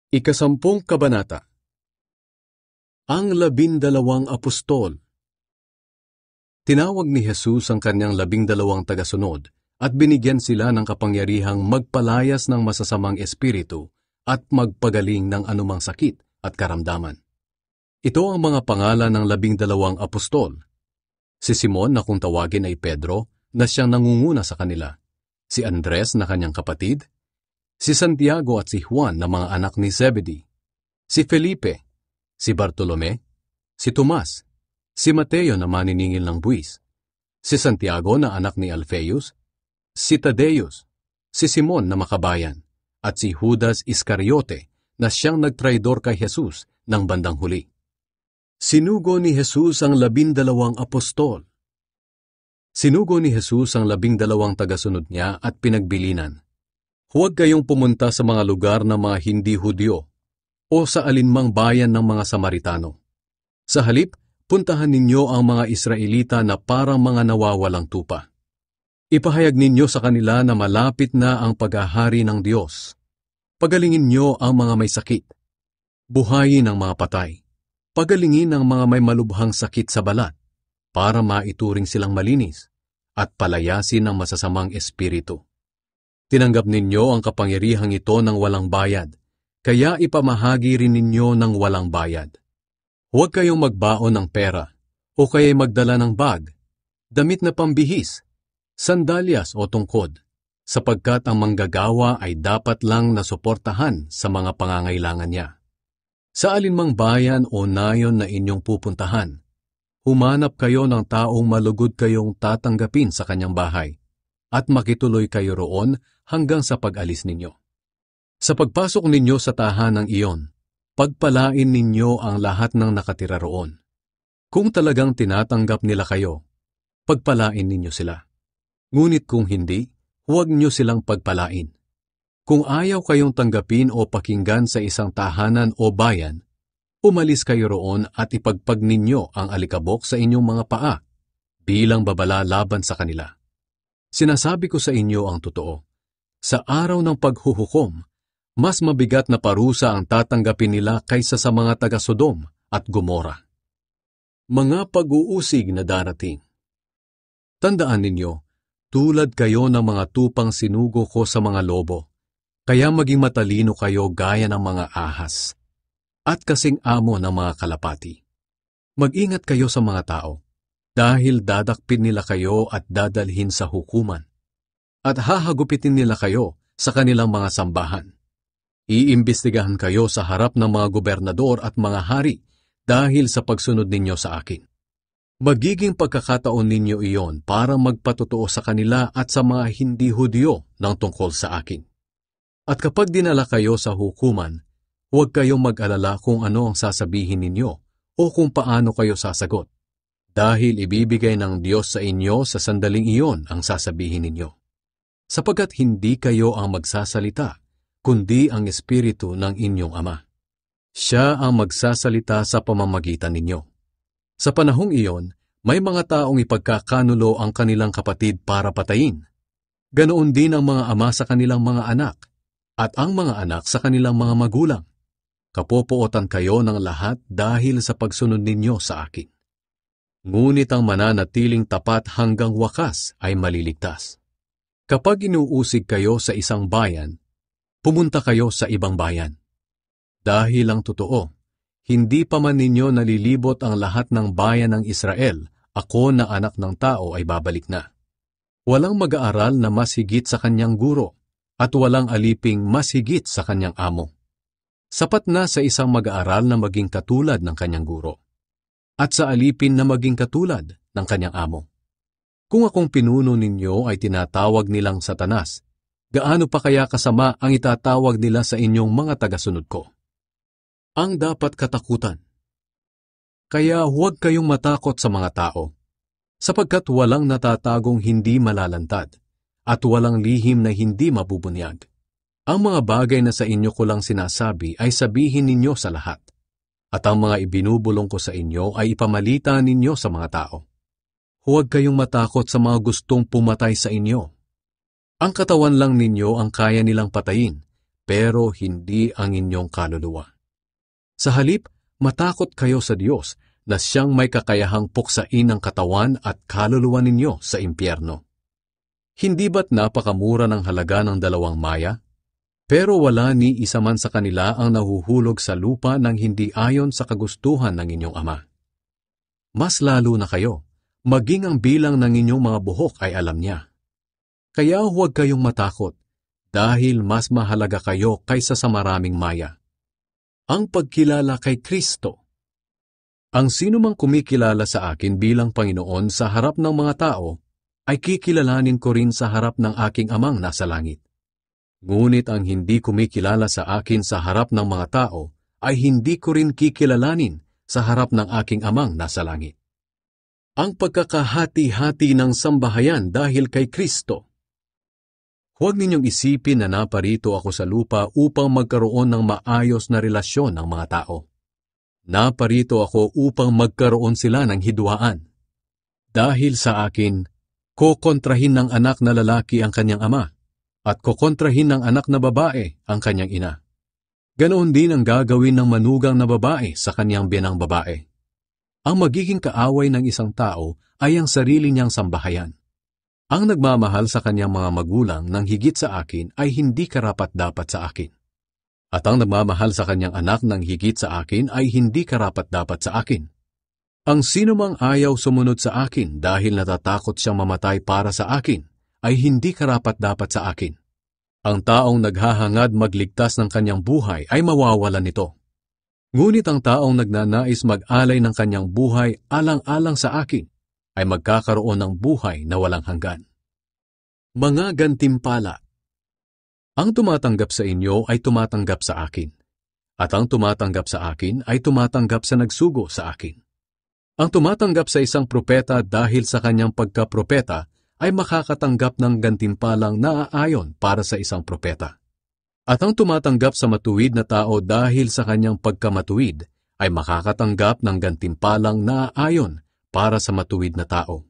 Ikasampung Kabanata. Ang 12 apostol. Tinawag ni Jesus ang kanyang 12 tagasunod at binigyan sila ng kapangyarihang magpalayas ng masasamang espiritu at magpagaling ng anumang sakit at karamdaman. Ito ang mga pangalan ng 12 apostol. Si Simon na kung tawagin ay Pedro na siyang nangunguna sa kanila, si Andres na kanyang kapatid, si Santiago at si Juan na mga anak ni Zebedee, si Felipe, si Bartolome, si Tomas, si Mateo na maniningil ng buwis, si Santiago na anak ni Alphaeus, si Tadeus, si Simon na makabayan, at si Judas Iscariote na siyang nagtraidor kay Jesus ng bandang huli. Sinugo ni Jesus ang 12 apostol. Sinugo ni Jesus ang 12 tagasunod niya at pinagbilinan. Huwag kayong pumunta sa mga lugar ng mga hindi Hudyo o sa alinmang bayan ng mga Samaritano. Sa halip, puntahan ninyo ang mga Israelita na parang mga nawawalang tupa. Ipahayag ninyo sa kanila na malapit na ang paghahari ng Diyos. Pagalingin niyo ang mga may sakit. Buhayin ang mga patay. Pagalingin ang mga may malubhang sakit sa balat para maituring silang malinis at palayasin ang masasamang espiritu. Tinanggap ninyo ang kapangyarihang ito ng walang bayad, kaya ipamahagi rin ninyo ng walang bayad. Huwag kayong magbaon ng pera, o kaya'y magdala ng bag, damit na pambihis, sandalyas o tungkod, sapagkat ang manggagawa ay dapat lang nasuportahan sa mga pangangailangan niya. Sa alinmang bayan o nayon na inyong pupuntahan, humanap kayo ng taong malugod kayong tatanggapin sa kanyang bahay, at makituloy kayo roon hanggang sa pag-alis ninyo. Sa pagpasok ninyo sa tahanang iyon, pagpalain ninyo ang lahat ng nakatira roon. Kung talagang tinatanggap nila kayo, pagpalain ninyo sila. Ngunit kung hindi, huwag nyo silang pagpalain. Kung ayaw kayong tanggapin o pakinggan sa isang tahanan o bayan, umalis kayo roon at ipagpag ninyo ang alikabok sa inyong mga paa bilang babala laban sa kanila. Sinasabi ko sa inyo ang totoo. Sa araw ng paghuhukom, mas mabigat na parusa ang tatanggapin nila kaysa sa mga taga-Sodom at Gomora. Mga pag-uusig na darating. Tandaan ninyo, tulad kayo ng mga tupang sinugo ko sa mga lobo, kaya maging matalino kayo gaya ng mga ahas, at kasing amo ng mga kalapati. Mag-ingat kayo sa mga tao, dahil dadakpin nila kayo at dadalhin sa hukuman, at hahagupitin nila kayo sa kanilang mga sambahan. Iimbestigahan kayo sa harap ng mga gobernador at mga hari dahil sa pagsunod ninyo sa akin. Magiging pagkakataon ninyo iyon para magpatotoo sa kanila at sa mga hindi Hudyo ng tungkol sa akin. At kapag dinala kayo sa hukuman, huwag kayong mag-alala kung ano ang sasabihin ninyo o kung paano kayo sasagot, dahil ibibigay ng Diyos sa inyo sa sandaling iyon ang sasabihin ninyo. Sapagkat hindi kayo ang magsasalita, kundi ang Espiritu ng inyong Ama. Siya ang magsasalita sa pamamagitan ninyo. Sa panahong iyon, may mga taong ipagkakanulo ang kanilang kapatid para patayin. Ganoon din ang mga ama sa kanilang mga anak, at ang mga anak sa kanilang mga magulang. Kapopootan kayo ng lahat dahil sa pagsunod ninyo sa akin. Ngunit ang mananatiling tapat hanggang wakas ay maliligtas. Kapag inuusig kayo sa isang bayan, pumunta kayo sa ibang bayan. Dahil ang totoo, hindi pa man ninyo nalilibot ang lahat ng bayan ng Israel, ako na anak ng tao ay babalik na. Walang mag-aaral na mas higit sa kanyang guro, at walang aliping mas higit sa kanyang amo. Sapat na sa isang mag-aaral na maging katulad ng kanyang guro, at sa alipin na maging katulad ng kanyang amo. Kung akong pinuno ninyo ay tinatawag nilang Satanas, gaano pa kaya kasama ang itatawag nila sa inyong mga tagasunod ko? Ang dapat katakutan. Kaya huwag kayong matakot sa mga tao, sapagkat walang natatagong hindi malalantad, at walang lihim na hindi mabubunyag. Ang mga bagay na sa inyo ko lang sinasabi ay sabihin ninyo sa lahat, at ang mga ibinubulong ko sa inyo ay ipamalita ninyo sa mga tao. Huwag kayong matakot sa mga gustong pumatay sa inyo. Ang katawan lang ninyo ang kaya nilang patayin, pero hindi ang inyong kaluluwa. Sa halip, matakot kayo sa Diyos na siyang may kakayahang puksain ang katawan at kaluluwa ninyo sa impyerno. Hindi ba't napakamura ng halaga ng 2 maya? Pero wala ni isa man sa kanila ang nahuhulog sa lupa ng hindi ayon sa kagustuhan ng inyong Ama. Mas lalo na kayo, maging ang bilang ng inyong mga buhok ay alam niya. Kaya huwag kayong matakot, dahil mas mahalaga kayo kaysa sa maraming maya. Ang pagkilala kay Kristo. Ang sinumang kumikilala sa akin bilang Panginoon sa harap ng mga tao, ay kikilalanin ko rin sa harap ng aking Amang nasa langit. Ngunit ang hindi kumikilala sa akin sa harap ng mga tao, ay hindi ko rin kikilalanin sa harap ng aking Amang nasa langit. Ang pagkakahati-hati ng sambahayan dahil kay Kristo. Huwag ninyong isipin na naparito ako sa lupa upang magkaroon ng maayos na relasyon ng mga tao. Naparito ako upang magkaroon sila ng hidwaan. Dahil sa akin, kokontrahin ng anak na lalaki ang kanyang ama, at kokontrahin ng anak na babae ang kanyang ina. Ganoon din ang gagawin ng manugang na babae sa kanyang biyanang babae. Ang magiging kaaway ng isang tao ay ang sarili niyang sambahayan. Ang nagmamahal sa kanyang mga magulang ng higit sa akin ay hindi karapat-dapat sa akin. At ang nagmamahal sa kanyang anak ng higit sa akin ay hindi karapat-dapat sa akin. Ang sinumang ayaw sumunod sa akin dahil natatakot siyang mamatay para sa akin ay hindi karapat-dapat sa akin. Ang taong naghahangad magligtas ng kanyang buhay ay mawawalan nito. Ngunit ang taong nagnanais mag-alay ng kanyang buhay alang-alang sa akin ay magkakaroon ng buhay na walang hanggan. Mga gantimpala. Ang tumatanggap sa inyo ay tumatanggap sa akin, at ang tumatanggap sa akin ay tumatanggap sa nagsugo sa akin. Ang tumatanggap sa isang propeta dahil sa kanyang pagkapropeta ay makakatanggap ng gantimpalang naaayon para sa isang propeta. At ang tumatanggap sa matuwid na tao dahil sa kanyang pagkamatuwid ay makakatanggap ng gantimpalang naaayon para sa matuwid na tao.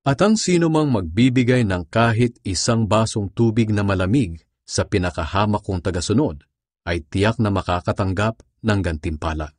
At ang sinumang magbibigay ng kahit isang basong tubig na malamig sa pinakahamak kong tagasunod ay tiyak na makakatanggap ng gantimpala.